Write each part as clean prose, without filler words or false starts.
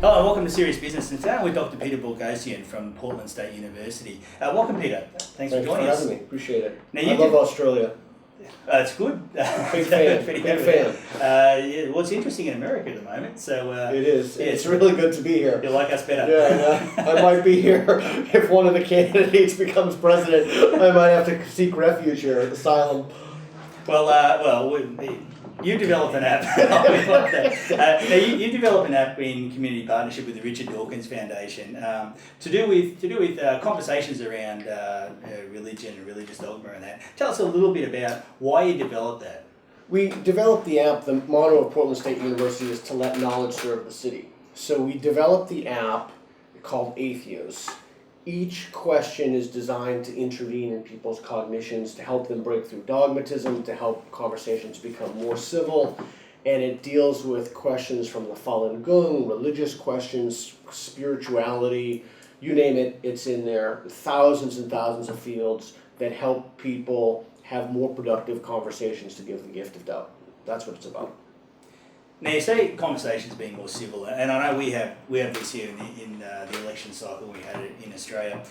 Hello, welcome to Serious Business. And today I'm with Dr. Peter Boghossian from Portland State University. Welcome, Peter. Thanks for joining us. Thanks for having me. Appreciate it. Now, I love Australia. It's good. Big fan. Big fan. Yeah, well, it's interesting in America at the moment. So it is. Yeah, it's really good to be here. You like us better. Yeah, I might be here if one of the candidates becomes president. I might have to seek refuge here, asylum. You developed an app. Now you developed an app in community partnership with the Richard Dawkins Foundation to do with conversations around religion and religious dogma and that. Tell us a little bit about why you developed that. We developed the app. The motto of Portland State University is to let knowledge serve the city. So we developed the app called Atheos. Each question is designed to intervene in people's cognitions, to help them break through dogmatism, to help conversations become more civil, and it deals with questions from the Falun Gong, religious questions, spirituality, you name it, it's in there. Thousands and thousands of fields that help people have more productive conversations to give the gift of doubt. That's what it's about. Now you say conversations being more civil, and I know we have this here in the election cycle. We had it in Australia.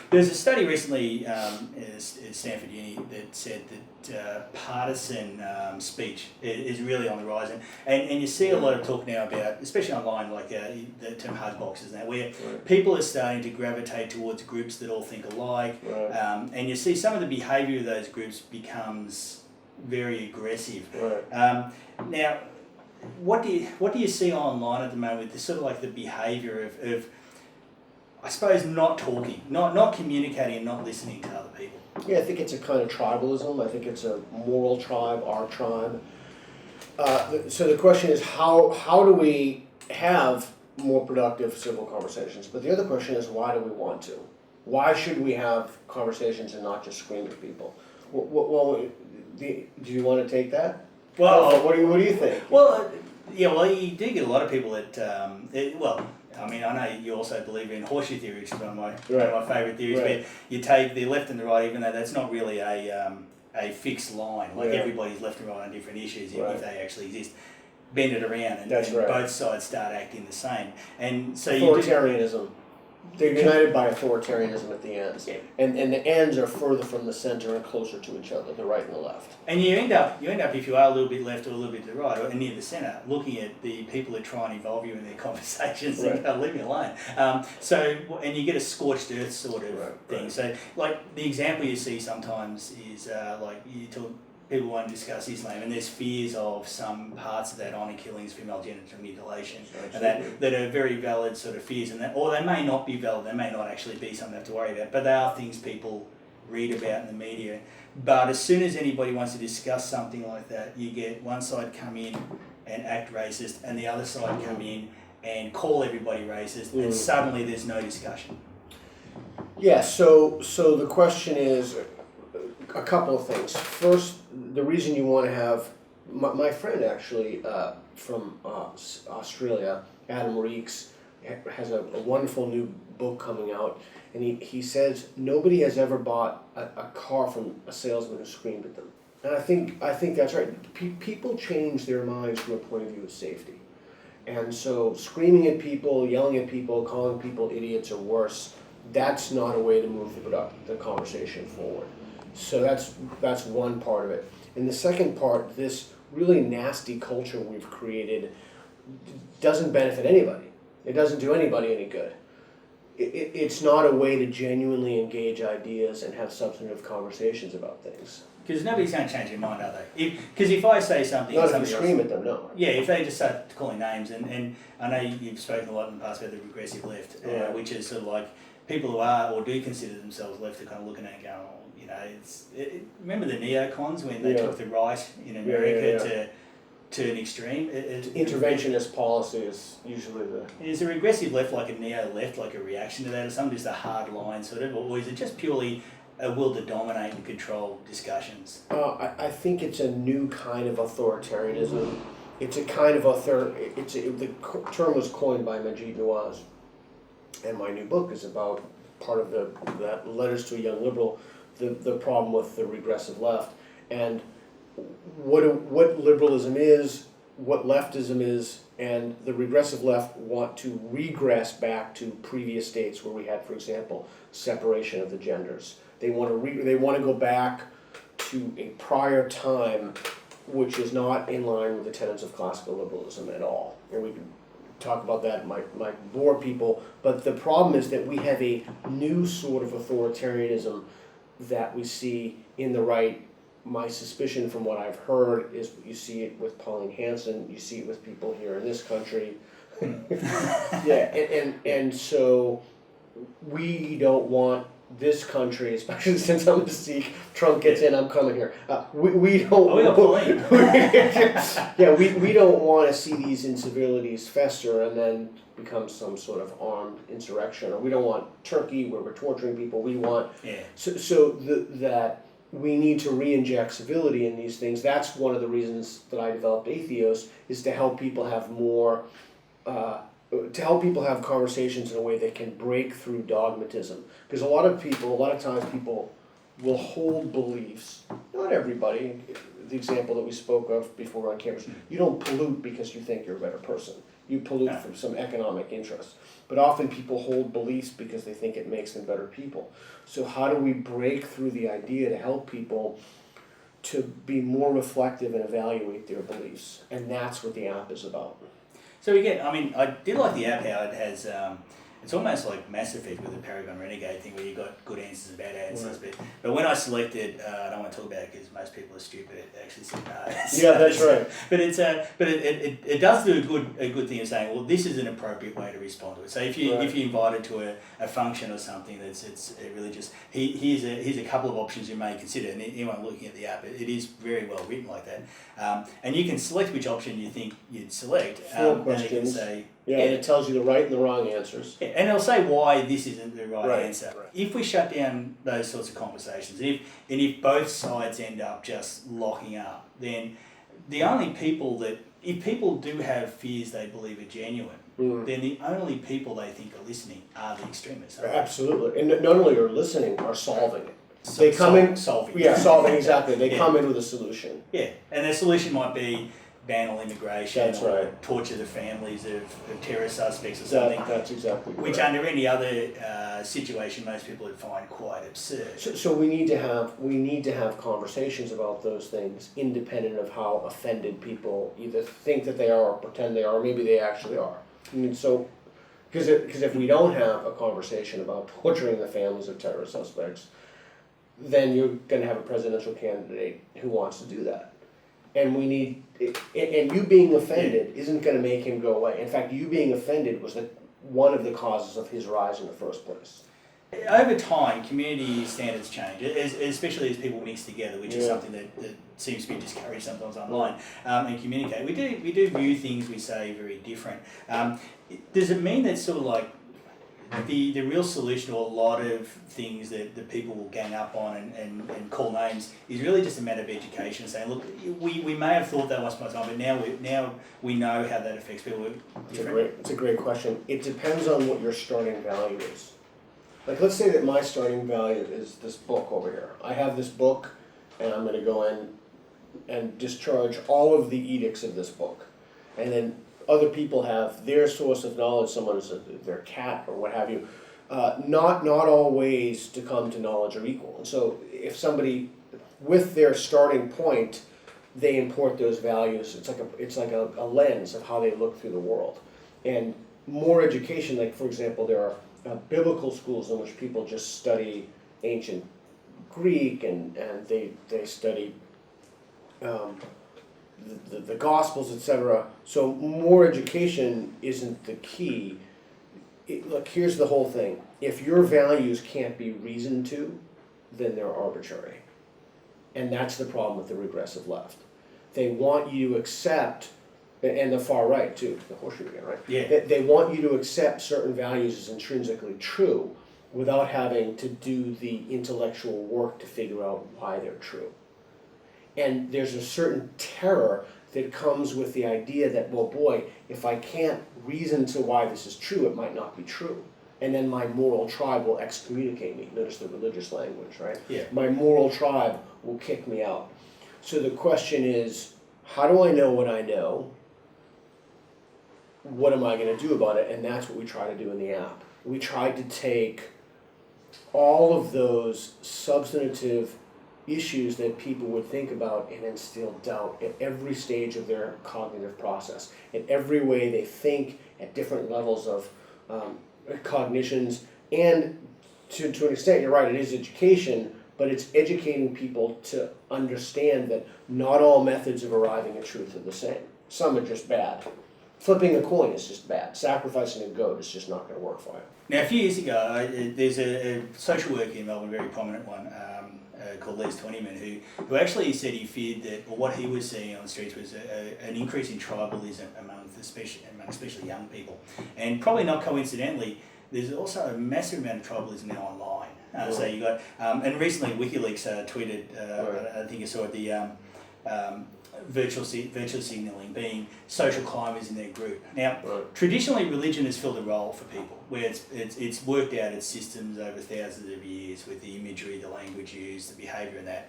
There's a study recently at Stanford Uni that said that partisan speech is really on the rise, and you see a lot of talk now about, especially online, like the term hug boxes now, where people are starting to gravitate towards groups that all think alike, and you see some of the behaviour of those groups becomes very aggressive. Now, what do you see online at the moment with this sort of like the behaviour of I suppose not talking, not communicating and not listening to other people? Yeah, I think it's a kind of tribalism. I think it's a moral tribe, our tribe. So the question is how do we have more productive civil conversations? But the other question is, why do we want to? Why should we have conversations and not just scream at people? Well, do you want to take that? Well, what do you think? Well, you do get a lot of people that, I know you also believe in Horseshoe Theory, which is one of my favourite theories, where you take the left and the right, even though that's not really a fixed line, like everybody's left and right on different issues, if they actually exist. Bend it around and both sides start acting the same. And so Authoritarianism. They're united by authoritarianism at the ends. Yeah. And the ends are further from the center and closer to each other, the right and the left. And you end up, if you are a little bit left or a little bit to the right, or near the centre, looking at the people that try and involve you in their conversations and go, leave me alone. And you get a scorched earth sort of thing. So, like, the example you see sometimes is, people want to discuss Islam, and there's fears of some parts of that, honour killings, female genital mutilation, and that are very valid sort of fears, or they may not be valid, they may not actually be something to have to worry about, but they are things people read about in the media. But as soon as anybody wants to discuss something like that, you get one side come in and act racist, and the other side come in and call everybody racist, and suddenly there's no discussion. Yeah, so the question is a couple of things. First, the reason you want to have my friend actually from Australia, Adam Reeks, has a wonderful new book coming out, and he says nobody has ever bought a car from a salesman who screamed at them. And I think that's right. People change their minds from a point of view of safety. And so screaming at people, yelling at people, calling people idiots or worse, that's not a way to move the conversation forward. So that's one part of it. And the second part, this really nasty culture we've created doesn't benefit anybody. It doesn't do anybody any good. It's not a way to genuinely engage ideas and have substantive conversations about things. Because nobody's going to change their mind, are they? Because if I say something... Not if you scream at them, no. Yeah, if they just start calling names, and I know you've spoken a lot in the past about the Regressive Left, which is sort of like people who are or do consider themselves left are kind of looking at it going, remember the neocons when they took the right in America to an extreme? Interventionist policy is usually the... Is the regressive left like a neo-left, like a reaction to that, or something, just a hard line sort of, or is it just purely a will to dominate and control discussions? I think it's a new kind of authoritarianism. It's a kind of the term was coined by Majid Nawaz, and my new book is about part of that Letters to a Young Liberal, the problem with the regressive left, and what liberalism is, what leftism is, And the regressive left want to regress back to previous states where we had, for example, separation of the genders. They want to go back to a prior time which is not in line with the tenets of classical liberalism at all. And we can talk about that, might bore people, but the problem is that we have a new sort of authoritarianism that we see in the right. My suspicion from what I've heard is you see it with Pauline Hansen, you see it with people here in this country. Yeah, and so we don't want this country, especially since I'm a Sikh, Trump gets in, I'm coming here. We don't. Oh, we got Pauline. Yeah, we don't want to see these incivilities fester and then become some sort of armed insurrection. Or we don't want Turkey where we're torturing people. We want that we need to re-inject civility in these things. That's one of the reasons that I developed Atheos, is to help people have more. To help people have conversations in a way that can break through dogmatism. Because a lot of times people will hold beliefs, not everybody, the example that we spoke of before on campus, you don't pollute because you think you're a better person. You pollute from some economic interest. But often people hold beliefs because they think it makes them better people. So how do we break through the idea to help people to be more reflective and evaluate their beliefs? And that's what the app is about. So again, I mean, I did like the app how it has, it's almost like Mass Effect with the Paragon Renegade thing where you got good answers and bad answers. Right. But when I selected, I don't want to talk about it because most people are stupid. It actually said no. Yeah, that's right. But it does do a good thing of saying, well, this is an appropriate way to respond to it. So if you invited to a function or something that's really just here's a couple of options you may consider, and anyone looking at the app, it is very well written like that. And you can select which option you think you'd select. Four questions. And it can say, and it tells you the right and the wrong answers. Yeah, and it'll say why this isn't the right answer. Right. If we shut down those sorts of conversations, and if both sides end up just locking up, then the only people if people do have fears they believe are genuine, then the only people they think are listening are the extremists. Absolutely. And not only are listening, are solving it. They come in solving. Yeah, solving, exactly. They come in with a solution. Yeah, and their solution might be ban all immigration, That's or right. torture the families of terrorist suspects or something. That's exactly which right. under any other situation most people would find quite absurd. So we need to have conversations about those things independent of how offended people either think that they are or pretend they are, or maybe they actually are. I mean, so because if we don't have a conversation about torturing the families of terrorist suspects, then you're going to have a presidential candidate who wants to do that. And we need, and you being offended isn't going to make him go away. In fact, you being offended was one of the causes of his rise in the first place. Over time, community standards change, especially as people mix together, which is something that seems to be discouraged sometimes online, and communicate. We do view things we say very different. Does it mean that sort of like the real solution to a lot of things that people will gang up on and call names is really just a matter of education, saying, look, we may have thought that once upon a time, but now we know how that affects people. It's a great question. It depends on what your starting value is. Like, let's say that my starting value is this book over here. I have this book, and I'm going to go in and discharge all of the edicts of this book. And then other people have their source of knowledge, someone is their cat or what have you. Not all ways to come to knowledge are equal. And so if somebody, with their starting point, they import those values, it's like a lens of how they look through the world. And more education, like for example, there are biblical schools in which people just study ancient Greek and they study the Gospels, etc. So more education isn't the key. Look, here's the whole thing. If your values can't be reasoned to, then they're arbitrary. And that's the problem with the regressive left. They want you to accept, and the far right too, the horseshoe again, right? Yeah. They want you to accept certain values as intrinsically true without having to do the intellectual work to figure out why they're true. And there's a certain terror that comes with the idea that, well, boy, if I can't reason to why this is true, it might not be true. And then my moral tribe will excommunicate me. Notice the religious language, right? Yeah. My moral tribe will kick me out. So the question is, how do I know what I know? what am I going to do about it? And that's what we try to do in the app. We tried to take all of those substantive issues that people would think about and instill doubt at every stage of their cognitive process, in every way they think at different levels of cognitions. And to an extent, you're right, it is education, but it's educating people to understand that not all methods of arriving at truth are the same. Some are just bad. Flipping a coin is just bad. Sacrificing a goat is just not going to work for you. Now, a few years ago, there's a social worker in Melbourne, a very prominent one, called Les Twentyman, who actually said he feared that, or what he was seeing on the streets was an increase in tribalism among especially young people. And probably not coincidentally, there's also a massive amount of tribalism now online. So you got, and recently WikiLeaks tweeted, I think you saw it, the virtual signalling being social climbers in their group. Now, traditionally religion has filled a role for people, where it's worked out its systems over thousands of years with the imagery, the language used, the behaviour and that.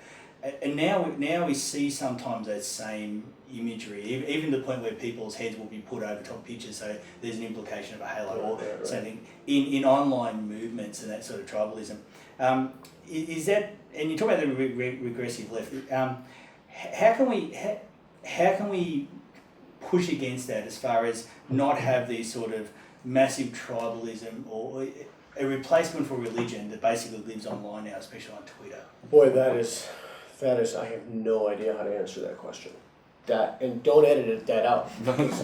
And now we see sometimes that same imagery, even to the point where people's heads will be put over top pictures, so there's an implication of a halo or something in online movements and that sort of tribalism. Is that, and you talk about the regressive left, how can we push against that as far as not have these sort of massive tribalism or a replacement for religion that basically lives online now, especially on Twitter? Boy, that is, I have no idea how to answer that question. And don't edit that out.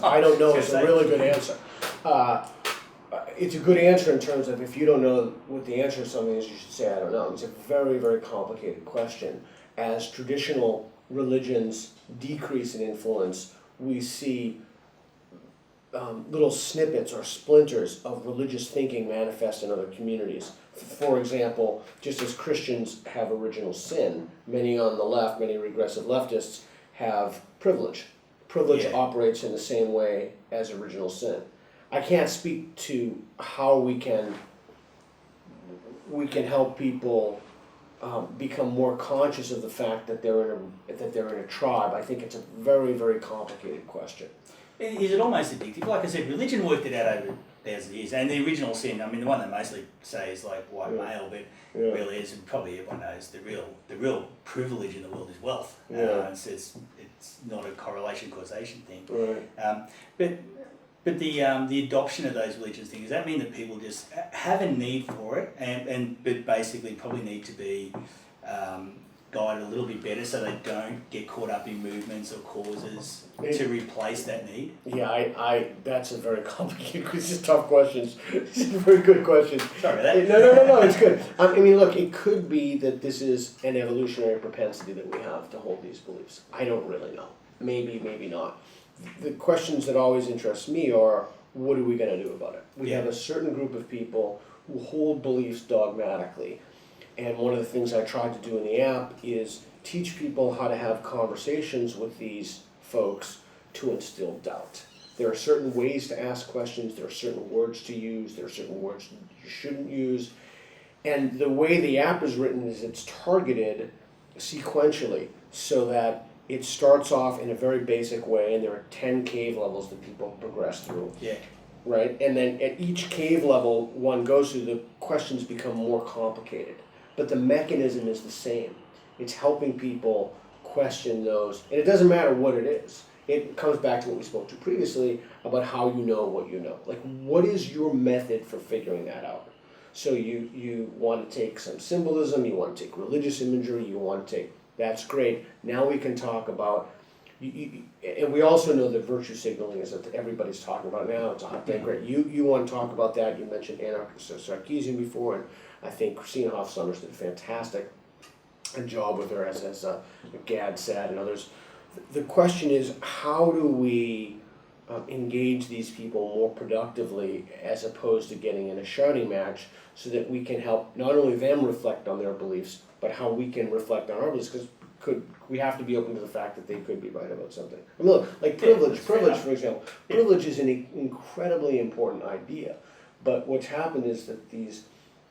I don't know. It's a really good answer. It's a good answer in terms of if you don't know what the answer to something is, you should say, I don't know. It's a very, very complicated question. As traditional religions decrease in influence, we see little snippets or splinters of religious thinking manifest in other communities. For example, just as Christians have original sin, many on the left, many regressive leftists have privilege. Privilege operates in the same way as original sin. I can't speak to how we can help people become more conscious of the fact that they're in a tribe. I think it's a very, very complicated question. Is it almost addictive? Like I said, religion worked it out over thousands of years, and the original sin, I mean, the one they mostly say is like white male, but really is, and probably everyone knows, the real privilege in the world is wealth. It's not a correlation causation thing. But the adoption of those religious things, does that mean that people just have a need for it, but basically probably need to be guided a little bit better so they don't get caught up in movements or causes to replace that need? Yeah, that's a very complicated, it's just tough questions. It's a very good question. Sorry about that. No, it's good. I mean, look, it could be that this is an evolutionary propensity that we have to hold these beliefs. I don't really know. Maybe, maybe not. The questions that always interest me are, what are we going to do about it? We have a certain group of people who hold beliefs dogmatically. And one of the things I tried to do in the app is teach people how to have conversations with these folks to instill doubt. There are certain ways to ask questions, there are certain words to use, there are certain words you shouldn't use. And the way the app is written is it's targeted sequentially so that it starts off in a very basic way, and there are 10 cave levels that people progress through. Right? And then at each cave level one goes through, the questions become more complicated. But the mechanism is the same. It's helping people question those, and it doesn't matter what it is. It comes back to what we spoke to previously about how you know what you know. Like, what is your method for figuring that out? So you want to take some symbolism, you want to take religious imagery, you want to take, that's great. Now we can talk about, and we also know that virtue signaling is that everybody's talking about now. It's a hot thing, great. You want to talk about that. You mentioned anarcho-Sarkeesian before, and I think Christina Hoff-Sommers did a fantastic job with her, as Gad said, and others. The question is, how do we engage these people more productively as opposed to getting in a shouting match, so that we can help not only them reflect on their beliefs, but how we can reflect on our beliefs, because we have to be open to the fact that they could be right about something. I mean, look, like privilege, for example. Privilege is an incredibly important idea, but what's happened is that these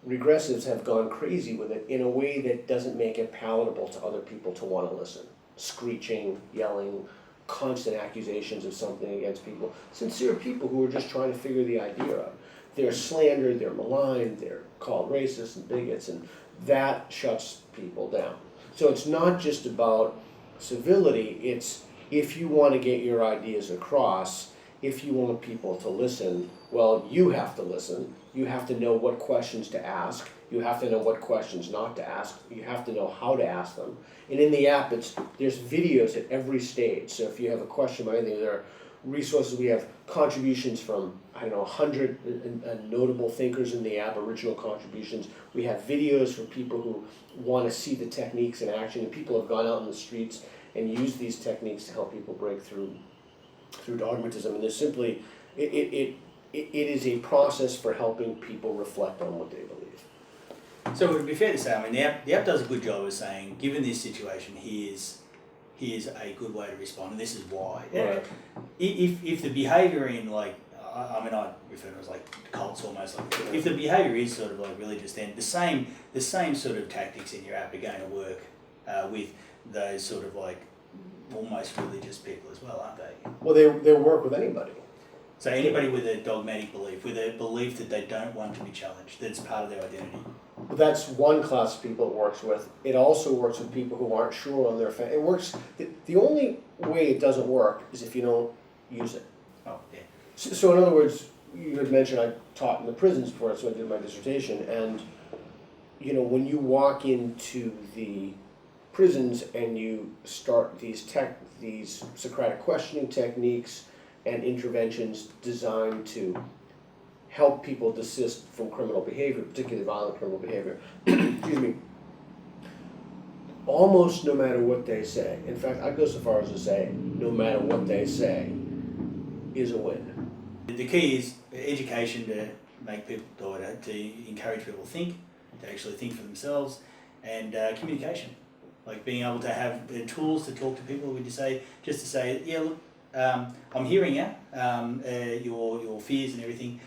regressives have gone crazy with it in a way that doesn't make it palatable to other people to want to listen. Screeching, yelling, constant accusations of something against people. Sincere people who are just trying to figure the idea out. They're slandered, they're maligned, they're called racists and bigots, and that shuts people down. So it's not just about civility, it's if you want to get your ideas across, if you want people to listen, well, you have to listen. You have to know what questions to ask. You have to know what questions not to ask. You have to know how to ask them. And in the app, there's videos at every stage. So if you have a question about anything, there are resources. We have contributions from, 100 notable thinkers in the app, original contributions. We have videos for people who want to see the techniques in action. And people have gone out in the streets and used these techniques to help people break through dogmatism. And there's simply, it is a process for helping people reflect on what they believe. So it would be fair to say, I mean, the app does a good job of saying, given this situation, here's a good way to respond, and this is why. Right. If the behaviour in, like, I refer to it as like cults almost, like, if the behaviour is sort of like religious, then the same sort of tactics in your app are going to work with those sort of like almost religious people as well, aren't they? Well, they work with anybody. So anybody with a dogmatic belief, with a belief that they don't want to be challenged, that's part of their identity. That's one class of people it works with. It also works with people who aren't sure on their faith. It works. The only way it doesn't work is if you don't use it. Oh, yeah. So in other words, you had mentioned I taught in the prisons before, so I did my dissertation, and when you walk into the prisons and you start these Socratic questioning techniques and interventions designed to help people desist from criminal behavior, particularly violent criminal behavior, excuse me, almost no matter what they say, in fact, I'd go so far as to say, no matter what they say, is a win. The key is education to make people, or to encourage people to actually think for themselves, and communication. Like being able to have the tools to talk to people, just to say, yeah, look, I'm hearing you, your fears and everything.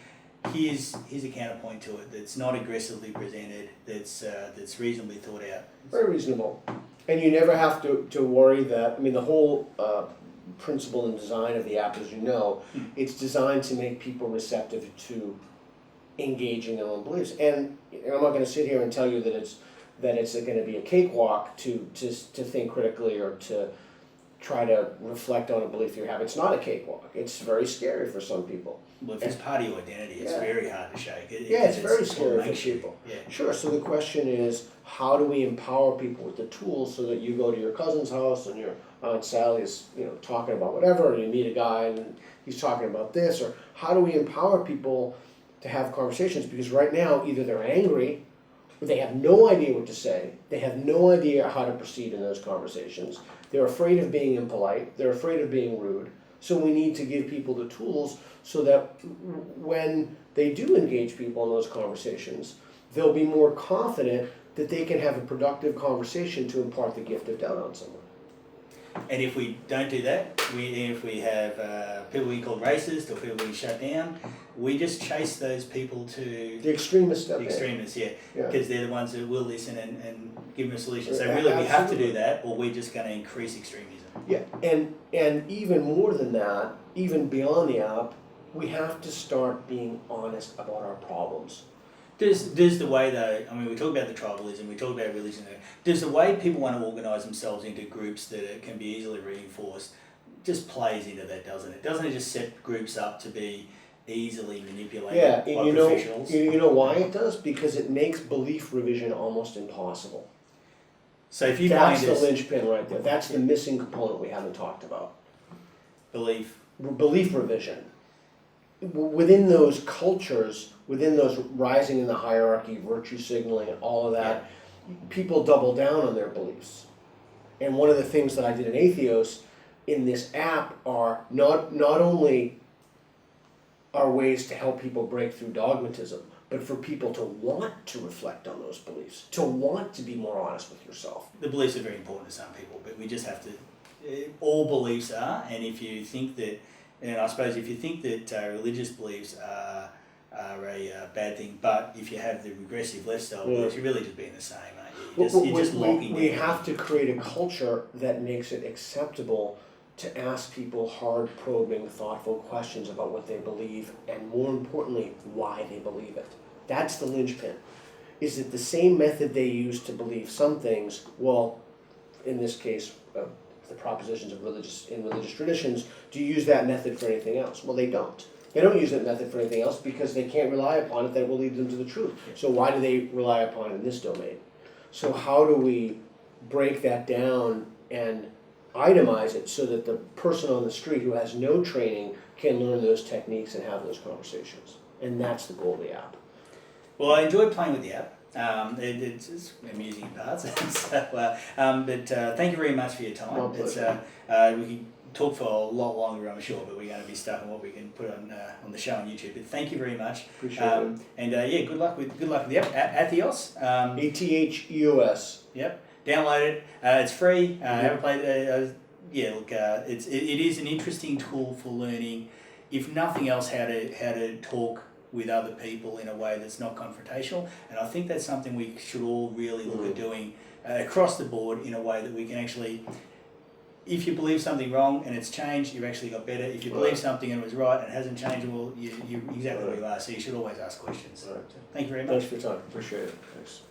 Here's a counterpoint to it that's not aggressively presented, that's reasonably thought out. Very reasonable. And you never have to worry that, the whole principle and design of the app, as you know, it's designed to make people receptive to engaging their own beliefs. And I'm not going to sit here and tell you that it's going to be a cakewalk to think critically or to try to reflect on a belief you have. It's not a cakewalk. It's very scary for some people. Well, if it's part of your identity, it's very hard to shake. It's very scary for people. Yeah. Sure, so the question is, how do we empower people with the tools so that you go to your cousin's house and your Aunt Sally is talking about whatever, and you meet a guy and he's talking about this, or how do we empower people to have conversations? Because right now, either they're angry, or they have no idea what to say, they have no idea how to proceed in those conversations, they're afraid of being impolite, they're afraid of being rude. So we need to give people the tools so that when they do engage people in those conversations, they'll be more confident that they can have a productive conversation to impart the gift of doubt on someone. And if we don't do that, if we have people we call racist or people we shut down, we just chase those people to the extremists. The extremists, yeah, because they're the ones who will listen and give them a solution. So really, we have to do that, or we're just going to increase extremism. Yeah, and even more than that, even beyond the app, we have to start being honest about our problems. Does the way though, we talk about the tribalism, we talk about religion, does the way people want to organise themselves into groups that can be easily reinforced just plays into that, doesn't it? Doesn't it just set groups up to be easily manipulated by professionals? You know why it does? Because it makes belief revision almost impossible. So if you that's the linchpin right there. That's the missing component we haven't talked about. Belief revision. Within those cultures, within those rising in the hierarchy, virtue signaling, and all of that, people double down on their beliefs. And one of the things that I did in Atheos in this app are not only are ways to help people break through dogmatism, but for people to want to reflect on those beliefs, to want to be more honest with yourself. The beliefs are very important to some people, but we just have to, all beliefs are, and if you think that, and I suppose if you think that religious beliefs are a bad thing, but if you have the regressive left style beliefs, you're really just being the same, aren't you? You're just locking we have to create a culture that makes it acceptable to ask people hard, probing, thoughtful questions about what they believe, and more importantly, why they believe it. That's the linchpin. Is it the same method they use to believe some things? Well, in this case, the propositions of religious traditions, do you use that method for anything else? Well, they don't. They don't use that method for anything else because they can't rely upon it. That will lead them to the truth. So why do they rely upon it in this domain? So how do we break that down and itemize it so that the person on the street who has no training can learn those techniques and have those conversations? And that's the goal of the app. Well, I enjoyed playing with the app. It's amusing in parts. But thank you very much for your time. My pleasure. We can talk for a lot longer, I'm sure, but we're going to be stuck on what we can put on the show on YouTube. But thank you very much. Appreciate it. And good luck with the app. Atheos. Atheos. Yep. Download it. It's free. Have a play. It is an interesting tool for learning, if nothing else, how to talk with other people in a way that's not confrontational. And I think that's something we should all really look at doing across the board in a way that we can actually, if you believe something wrong and it's changed, you've actually got better. If you believe something and it was right and it hasn't changed, well, you're exactly where you are. So you should always ask questions. Right. So, thank you very much. Thanks for your time. Appreciate it. Thanks.